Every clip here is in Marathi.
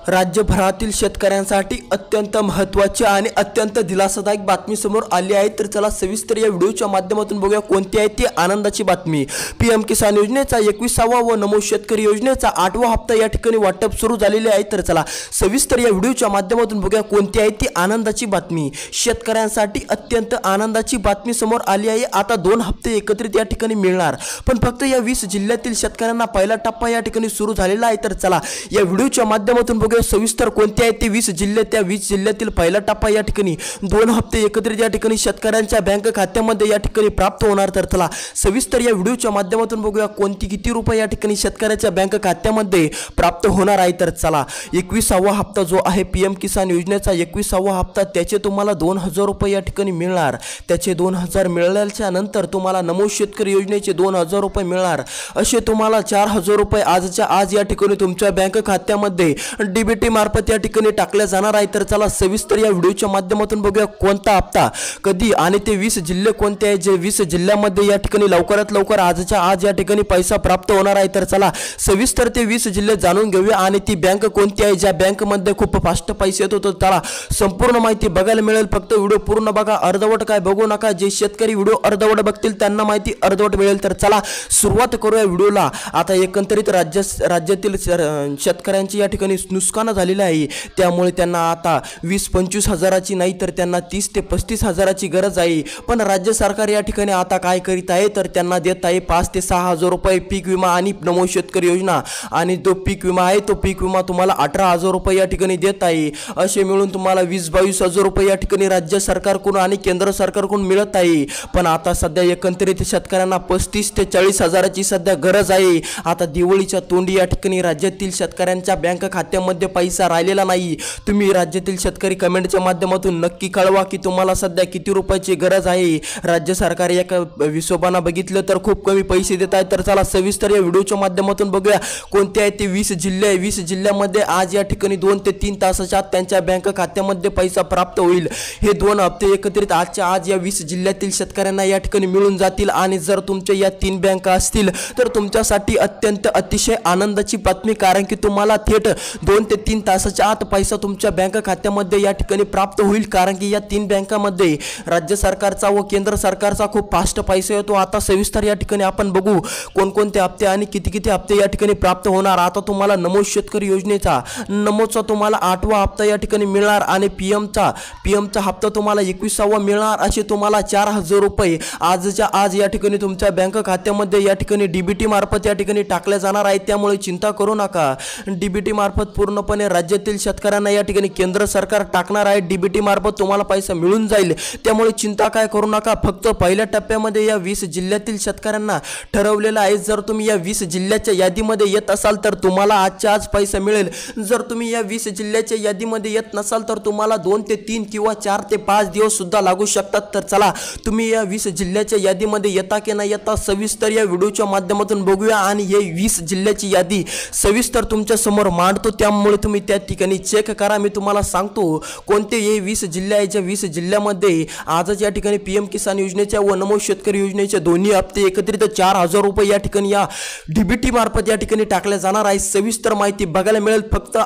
राज्यभरातील शेतकऱ्यांसाठी अत्यंत महत्त्वाची आणि अत्यंत दिलासादायक बातमी समोर आली आहे। तर चला सविस्तर या व्हिडिओच्या माध्यमातून बघूया कोणती आहे ती आनंदाची बातमी। पीएम किसान योजनेचा 21वा व नमो शेतकरी योजनेचा 8वा हप्ता या ठिकाणी वाटप सुरू झालेले आहे। तर चला सविस्तर या व्हिडिओच्या माध्यमातून बघूया कोणती आहे ती आनंदाची बातमी। शेतकऱ्यांसाठी अत्यंत आनंदाची बातमी समोर आली आहे। आता 2 हप्ते एकत्रित या ठिकाणी मिळणार, पण फक्त या 20 जिल्ह्यातील शेतकऱ्यांना पहिला टप्पा या ठिकाणी सुरू झालेला आहे। तर चला या व्हिडिओच्या माध्यमातून बघूया सविस्तर कोणते आहेत ते 20 जिल्हे। त्या 20 जिल्ह्यातील पहिला टप्पा या ठिकाणी 2 हप्ते एकत्रित या ठिकाणी शेतकऱ्यांच्या बँक खात्यामध्ये या ठिकाणी प्राप्त होणार। तर चला सविस्तर या व्हिडिओच्या माध्यमातून बघूया किती रुपये या ठिकाणी शेतकऱ्याच्या बँक खात्यामध्ये प्राप्त होणार आहे। तर चला 21वा हप्ता जो आहे पीएम किसान योजनेचा 21वा हप्ता, त्याचे तुम्हाला 2000 रुपये या ठिकाणी मिळणार। त्याचे 2000 मिळाल्याच्या नंतर तुम्हाला नमो शेतकरी योजनेचे 2000 रुपये मिळणार। असे तुम्हाला 4000 रुपये आजच्या आज या ठिकाणी तुमच्या बँक खात्यामध्ये डीबीटी मार्फत या ठिकाणी टाकल्या जाणार आहे। तर चला सविस्तर या व्हिडिओच्या माध्यमातून बघूया कोणता हप्ता कधी आणि ते 20 जिल्हे कोणते आहेत जे 20 जिल्ह्यामध्ये या ठिकाणी लवकरात लवकर आजच्या आज या ठिकाणी पैसा प्राप्त होणार आहे। तर चला सविस्तर ते 20 जिल्हे जाणून घेऊया आणि ती बँक कोणती आहे ज्या बँकमध्ये खूप फास्ट पैसे येतो। तर चला संपूर्ण माहिती बघायला मिळेल। फक्त व्हिडिओ पूर्ण बघा, अर्धवट काय बघू नका। जे शेतकरी व्हिडिओ अर्धवट बघतील त्यांना माहिती अर्धवट मिळेल। तर चला सुरुवात करूया व्हिडिओला। आता एकंदरीत राज्यातील शेतकऱ्यांची या ठिकाणी नुकसान झालेलं आहे, त्यामुळे त्यांना आता 20-25 हजाराची नाही तर त्यांना 30 ते 35 हजाराची गरज आहे। पण राज्य सरकार या ठिकाणी आता काय करीत आहे तर त्यांना देत आहे 5 ते 6 हजार रुपये पीक विमा आणि नमो शेतकरी योजना। आणि जो पीक विमा आहे तो पीक विमा तुम्हाला 18,000 रुपये या ठिकाणी देत आहे। असे मिळून तुम्हाला 20-22 हजार रुपये या ठिकाणी राज्य सरकारकडून आणि केंद्र सरकारकडून मिळत आहे। पण आता सध्या एकंदरीत शेतकऱ्यांना 35 ते 40 हजाराची सध्या गरज आहे। आता दिवाळीच्या तोंडी या ठिकाणी राज्यातील शेतकऱ्यांच्या बँक खात्यामध्ये पैसा राहिलेला नाही। तुम्ही राज्यातील शेतकरी कमेंटच्या माध्यमातून नक्की कळवा की तुम्हाला सध्या किती रुपयाची गरज आहे। राज्य सरकार या हिशोबाने बघितलं तर खूप कमी पैसे देत आहे। तर चला सविस्तर या व्हिडिओच्या माध्यमातून बघूया कोणते आहेत ते 20 जिल्हे। 20 जिल्ह्यामध्ये आज या ठिकाणी 2 ते 3 तासाच्या आत त्यांच्या बँक खात्यामध्ये पैसा प्राप्त होईल। हे 2 हप्ते एकत्रित आजच्या आज या 20 जिल्ह्यातील शेतकऱ्यांना या ठिकाणी मिळून जातील। आणि जर तुमच्या या 3 बँका असतील तर तुमच्यासाठी अत्यंत अतिशय आनंदाची बातमी, कारण की तुम्हाला थेट 2 ते 3 तासाच्या आत पैसा तुमच्या बँक खात्यामध्ये या ठिकाणी प्राप्त होईल। कारण की या 3 बँकामध्ये राज्य सरकारचा व केंद्र सरकारचा खूप फास्ट पैसा येतो। आता सविस्तर या ठिकाणी आपण बघू कोणकोणते हप्ते आणि किती हप्ते या ठिकाणी प्राप्त होणार। आता तुम्हाला नमो शेतकरी योजनेचा नमोचा तुम्हाला 8वा हप्ता या ठिकाणी मिळणार आणि पीएमचा हप्ता तुम्हाला 21वा मिळणार। असे तुम्हाला 4000 रुपये आजच्या आज या ठिकाणी तुमच्या बँक खात्यामध्ये या ठिकाणी डीबीटी मार्फत या ठिकाणी टाकल्या जाणार आहे। त्यामुळे चिंता करू नका। डीबीटी मार्फत पूर्णपणे राज्यातील शेतकऱ्यांना या ठिकाणी केंद्र सरकार टाकणार आहे। डीबीटी मार्फत तुम्हाला पैसा मिळून जाईल, त्यामुळे चिंता काय करू नका। फक्त पहिल्या टप्प्यामध्ये या 20 जिल्ह्यातील शेतकऱ्यांना ठरवलेलं आहे। जर तुम्ही या 20 जिल्ह्याच्या यादीमध्ये येत असाल तर तुम्हाला आजच्या आज पैसा मिळेल। जर तुम्ही या 20 जिल्ह्याच्या यादीमध्ये येत नसाल तर तुम्हाला 2 ते 3 किंवा 4 ते 5 दिवस सुद्धा लागू शकतात। तर चला तुम्ही या 20 जिल्ह्याच्या यादीमध्ये येता की नाही येता सविस्तर या व्हिडिओच्या माध्यमातून बघूया आणि हे 20 जिल्ह्याची यादी सविस्तर तुमच्या समोर मांडतो, त्यामुळे तुम्ही त्या ठिकाणी चेक करा। मी तुम्हाला सांगतो कोणते हे 20 जिल्हे आहेत ज्या 20 जिल्ह्यामध्ये आजच या ठिकाणी पीएम किसान योजनेच्या व नमो शेतकरी योजनेचे दोन्ही हप्ते एकत्रित 4000 रुपये या ठिकाणी या डीबीटी मार्फत या ठिकाणी टाकल्या जाणार आहे। सविस्तर माहिती बघायला मिळेल। फक्त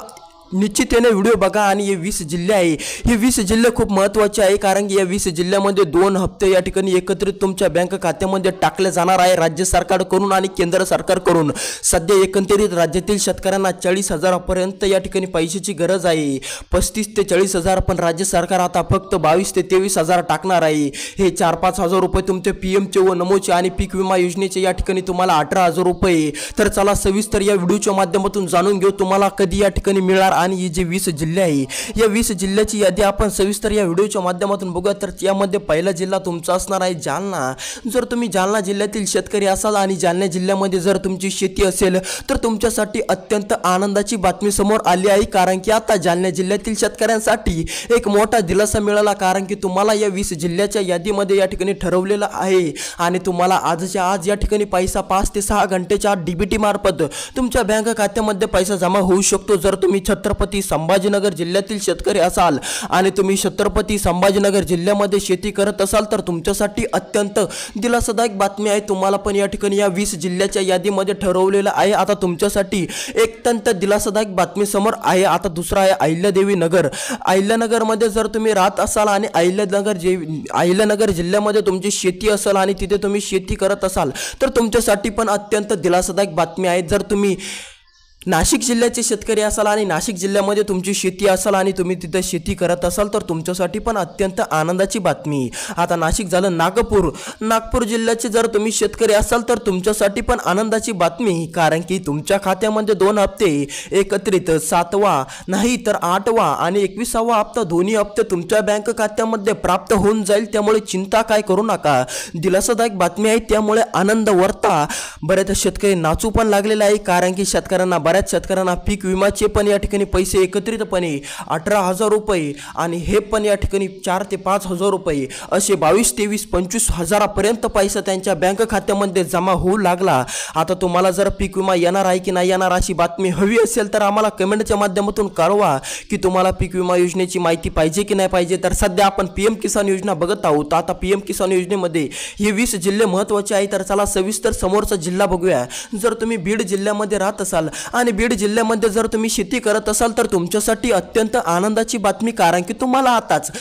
निश्चितपणे व्हिडिओ बघा। आणि हे 20 जिल्हे आहे, हे 20 जिल्हे खूप महत्त्वाचे आहे, कारण की या 20 जिल्ह्यामध्ये 2 हप्ते या ठिकाणी एकत्रित तुमच्या बँक खात्यामध्ये टाकले जाणार आहे राज्य सरकारकडून आणि केंद्र सरकारकडून। सध्या एकंदरीत राज्यातील शेतकऱ्यांना 40 हजारापर्यंत या ठिकाणी पैशाची गरज आहे, 35 ते 40 हजार। पण राज्य सरकार आता फक्त 22 ते 23 हजार टाकणार आहे। हे 4-5 हजार रुपये तुमचे पीएमचे व नमोचे आणि पीक विमा योजनेचे या ठिकाणी तुम्हाला 18,000 रुपये। तर चला सविस्तर या व्हिडिओच्या माध्यमातून जाणून घेऊ तुम्हाला कधी या ठिकाणी मिळणार। आणि हे जे 20 जिल्हे आहे या 20 जिल्ह्याची यादी आपण सविस्तर या व्हिडिओच्या माध्यमातून बघूया। तर यामध्ये पहिला जिल्हा तुमचा असणार आहे जालना। जर तुम्ही जालना जिल्ह्यातील शेतकरी असाल आणि जालना जिल्ह्यामध्ये जर तुमची शेती असेल तर तुमच्यासाठी अत्यंत आनंदाची बातमी समोर आली आहे, कारण की आता जालना जिल्ह्यातील शेतकऱ्यांसाठी एक मोठा दिलासा मिळाला। कारण की तुम्हाला या 20 जिल्ह्याच्या यादीमध्ये या ठिकाणी ठरवलेलं आहे आणि तुम्हाला आजच्या आज या ठिकाणी पैसा 5 ते 6 घंटेच्या डीबीटी मार्फत तुमच्या बँक खात्यामध्ये पैसा जमा होऊ शकतो। जर तुम्ही छत्रपती संभाजीनगर जिल्ह्यातील शेतकरी असाल आणि तुम्ही छत्रपती संभाजीनगर जिल्ह्यामध्ये शेती करत असाल तर तुमच्यासाठी अत्यंत दिलासादायक बातमी आहे। तुम्हाला पण या ठिकाणी या 20 जिल्ह्याच्या यादीमध्ये ठरवलेलं आहे। आता तुमच्यासाठी एक अत्यंत दिलासादायक बातमी समोर आहे। आता दुसरा आहे अहिल्यादेवी नगर। अहिल्यानगरमध्ये जर तुम्ही राहत असाल आणि अहिल्यानगर जिल्ह्यामध्ये तुमची शेती असेल आणि तिथे तुम्ही शेती करत असाल तर तुमच्यासाठी पण अत्यंत दिलासादायक बातमी आहे। जर तुम्ही नाशिक जिल्ह्याचे शेतकरी असाल आणि नाशिक जिल्ह्यामध्ये तुमची शेती असाल आणि तुम्ही तिथे शेती करत असाल तर तुमच्यासाठी पण अत्यंत आनंदाची बातमी। आता नाशिक झालं नागपूर जिल्ह्याचे जर तुम्ही शेतकरी असाल तर तुमच्यासाठी पण आनंदाची बातमी, कारण की तुमच्या खात्यामध्ये 2 हप्ते एकत्रित 7वा नाही तर 8वा आणि 21वा हप्ता दोन्ही हप्ते तुमच्या बँक खात्यामध्ये प्राप्त होऊन जाईल। त्यामुळे चिंता काय करू नका, दिलासादायक बातमी आहे त्यामुळे आनंद वर्ता। बरेच शेतकरी नाचू पण लागलेले आहे, कारण की बऱ्याच शेतकऱ्यांना पीक विमाचे पण या ठिकाणी पैसे एकत्रितपणे 18,000 रुपये आणि हे पण या ठिकाणी 4 ते 5,000 रुपये असे 22, 23, 25 हजारापर्यंत पैसा त्यांच्या बँक खात्यामध्ये जमा होऊ लागला। आता तुम्हाला जर पीक विमा येणार आहे की नाही येणार अशी बातमी हवी असेल तर आम्हाला कमेंटच्या माध्यमातून कळवा की तुम्हाला पीक विमा योजनेची माहिती पाहिजे की नाही पाहिजे। तर सध्या आपण PM किसान योजना बघत आहोत। आता PM किसान योजनेमध्ये हे 20 जिल्हे महत्त्वाचे आहे। तर चला सविस्तर समोरचा जिल्हा बघूया। जर तुम्ही बीड जिल्ह्यामध्ये राहत असाल आणि बीड जिल्ह्यामध्ये जर तुम्ही शेती करत असाल तर तुमच्यासाठी अत्यंत आनंदाची बातमी, कारण की तुम्हाला आताच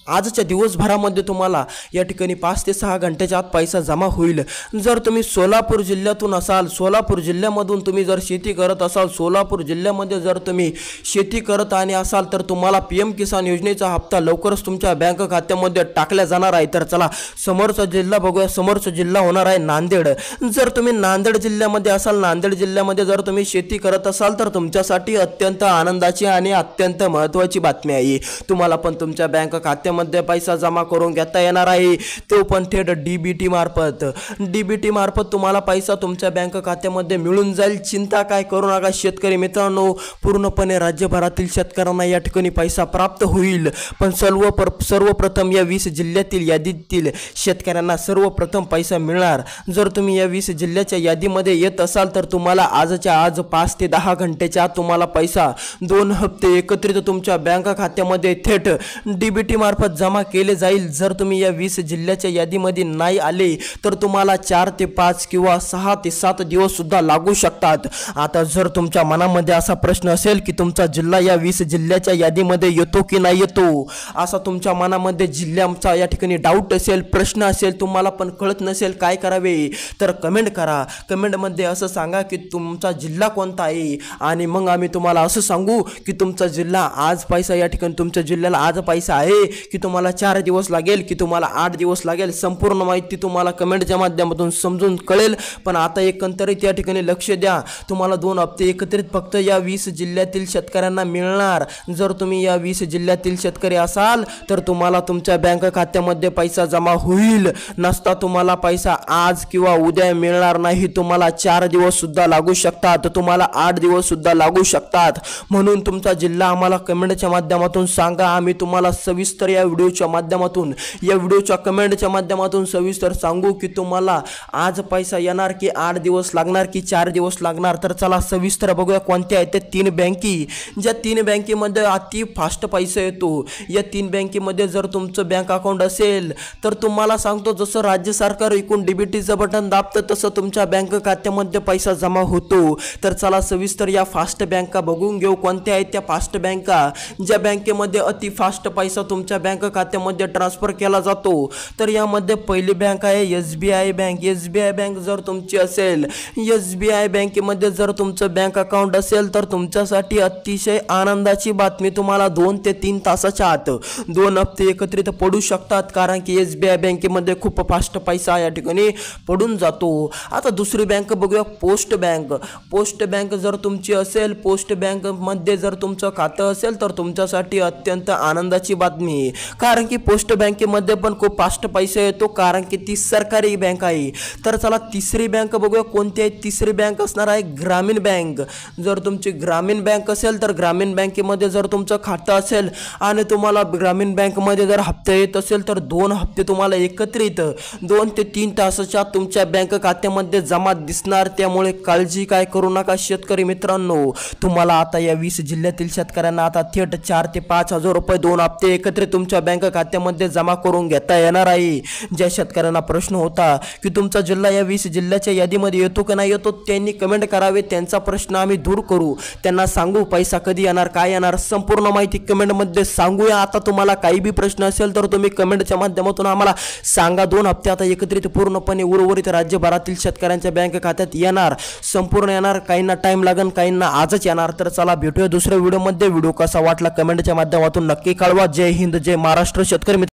आजच्या दिवसभरामध्ये तुम्हाला या ठिकाणी 5 ते 6 घंट्याच्या आत पैसा जमा होईल। जर तुम्ही सोलापूर जिल्ह्यातून असाल, सोलापूर जिल्ह्यामधून तुम्ही जर शेती करत असाल, सोलापूर जिल्ह्यामध्ये जर तुम्ही शेती करत आणि असाल तर तुम्हाला PM किसान योजनेचा हप्ता लवकरच तुमच्या बँक खात्यामध्ये टाकला जाणार आहे। तर चला समोरचा जिल्हा बघूया। समोरचा जिल्हा होणार आहे नांदेड। जर तुम्ही नांदेड जिल्ह्यामध्ये असाल, नांदेड जिल्ह्यामध्ये जर तुम्ही शेती करत असाल तर तुमच्यासाठी अत्यंत आनंदाची आणि अत्यंत महत्त्वाची बातमी आहे। तुम्हाला पण तुमच्या बँक खात्यामध्ये पैसा जमा करून घेता येणार आहे, तो पण थेट DBT मार्फत तुम्हाला पैसा तुमच्या बँक खात्यामध्ये मिळून जाईल। चिंता काय करू नका शेतकरी मित्रांनो, पूर्णपणे राज्यभरातील शेतकऱ्यांना या ठिकाणी पैसा प्राप्त होईल। पण सर्वप्रथम या 20 जिल्ह्यातील यादीतील शेतकऱ्यांना सर्वप्रथम पैसा मिळणार। जर तुम्ही या 20 जिल्ह्याच्या यादीमध्ये येत असाल तर तुम्हाला आजच्या आज 5 ते 10 घंट्याच्या आत तुम्हाला पैसा 2 हप्ते एकत्रित तुमच्या बँक खात्यामध्ये थेट DBT मार्फत जमा केले जाईल। जर तुम्ही या 20 जिल्ह्याच्या यादीमध्ये नाही आले तर तुम्हाला 4 ते 5 किंवा 6 ते 7 दिवस सुद्धा लागू शकतात। आता जर तुमच्या मनामध्ये असा प्रश्न असेल की तुमचा जिल्हा या 20 जिल्ह्याच्या यादीमध्ये येतो की नाही येतो, असा तुमच्या मनामध्ये जिल्ह्याचा या ठिकाणी डाऊट असेल, प्रश्न असेल, तुम्हाला पण कळत नसेल काय करावे तर कमेंट करा। कमेंटमध्ये असं सांगा की तुमचा जिल्हा कोणता आहे आणि मग आम्ही तुम्हाला असं सांगू की तुमचा जिल्हा आज पैसा या ठिकाणी तुमच्या जिल्ह्याला आज पैसा आहे की तुम्हाला 4 दिवस लागेल की तुम्हाला 8 दिवस लागेल, संपूर्ण माहिती तुम्हाला कमेंटच्या माध्यमातून समजून कळेल। पण आता एकंदरीत या ठिकाणी लक्ष द्या, तुम्हाला 2 हप्ते एकत्रित फक्त या 20 जिल्ह्यातील शेतकऱ्यांना मिळणार। जर तुम्ही या 20 जिल्ह्यातील शेतकरी असाल तर तुम्हाला तुमच्या बँक खात्यामध्ये पैसा जमा होईल, नसता तुम्हाला पैसा आज किंवा उद्या मिळणार नाही। तुम्हाला 4 दिवस सुद्धा लागू शकतात, तुम्हाला 8 दिवस सुद्धा लागू शकतात। म्हणून तुमचा जिल्हा आम्हाला कमेंटच्या माध्यमातून सांगा, आम्ही तुम्हाला सविस्तर या व्हिडिओच्या माध्यमातून या व्हिडिओच्या कमेंटच्या माध्यमातून सविस्तर सांगू की तुम्हाला आज पैसा येणार की 8 दिवस लागणार की 4 दिवस लागणार। तर चला सविस्तर बघूया कोणत्या आहेत त्या 3 बँकी, ज्या 3 बँकेमध्ये अति फास्ट पैसा येतो। या 3 बँकेमध्ये जर तुमचं बँक अकाउंट असेल तर तुम्हाला सांगतो जसं राज्य सरकार एकूण DBTचं बटन दाबतं तसं तुमच्या बँक खात्यामध्ये पैसा जमा होतो। तर चला सविस्तर या फास्ट बँका बघून घेऊ कोणत्या आहेत त्या फास्ट बँका, ज्या बँकेमध्ये अति फास्ट पैसा तुमच्या बँक खात्यामध्ये ट्रान्सफर केला जातो। तर यामध्ये पहिली बँक आहे SBI बँक। SBI बँक जर तुमची असेल, SBI बँकेमध्ये जर तुमचं बँक अकाउंट असेल तर तुमच्यासाठी अतिशय आनंदाची बातमी, तुम्हाला 2 ते 3 तासाच्या आत 2 हप्ते एकत्रित पडू शकतात, कारण की SBI बँकेमध्ये खूप फास्ट पैसा या ठिकाणी पडून जातो। आता दुसरी बँक बघूया पोस्ट बँक। पोस्ट बँक जर तुमची असेल, पोस्ट बँकमध्ये जर तुमचं खातं असेल तर तुमच्यासाठी अत्यंत आनंदाची बातमी, कारण की पोस्ट बँकेमध्ये पण खूप फास्ट पैसा येतो, कारण की ती सरकारी बँक आहे. तर चला तिसरी बँक बघूया कोणती आहे. तिसरी बँक असणार आहे ग्रामीण बँक. जर तुमची ग्रामीण बँक असेल तर ग्रामीण बँकेमध्ये जर तुमचं खातं असेल आणि तुम्हाला ग्रामीण बँकमध्ये जर हप्ते येत असेल तर 2 हप्ते तुम्हाला एकत्रित 2 ते 3 तासाच्या तुमच्या बँक खात्यामध्ये जमा दिसणार. त्यामुळे काळजी काय करू नका शेतकरी मित्रांनो. तुम्हाला आता या 20 जिल्ह्यातील शेतकऱ्यांना आता थेट 4 ते 5 हजार रुपये 2 हप्ते एकत्रित तुमच्या बँक खात्यामध्ये जमा करून घेता येणार आहे. ज्या शेतकऱ्यांना प्रश्न होता की तुमचा जिल्हा या 20 जिल्ह्याच्या यादीमध्ये येतो की नाही येतो, त्यांनी कमेंट करावे. त्यांचा प्रश्न आम्ही दूर करू, त्यांना सांगू पैसा कधी येणार काय येणार संपूर्ण माहिती कमेंटमध्ये सांगूया. आता तुम्हाला काही बी प्रश्न असेल तर तुम्ही कमेंटच्या माध्यमातून आम्हाला सांगा. 2 हप्ते आता एकत्रित पूर्णपणे उर्वरित राज्यभरातील शेतकऱ्यांच्या बँक खात्यात येणार, संपूर्ण येणार. काहींना टाइम लागेल, काहींना आजच येणार. तर चला भेटूया दुसऱ्या व्हिडिओमध्ये. व्हिडिओ कसा वाटला कमेंटच्या माध्यमातून नक्की कळवा. जय हिंद, जय महाराष्ट्र शेतकरी.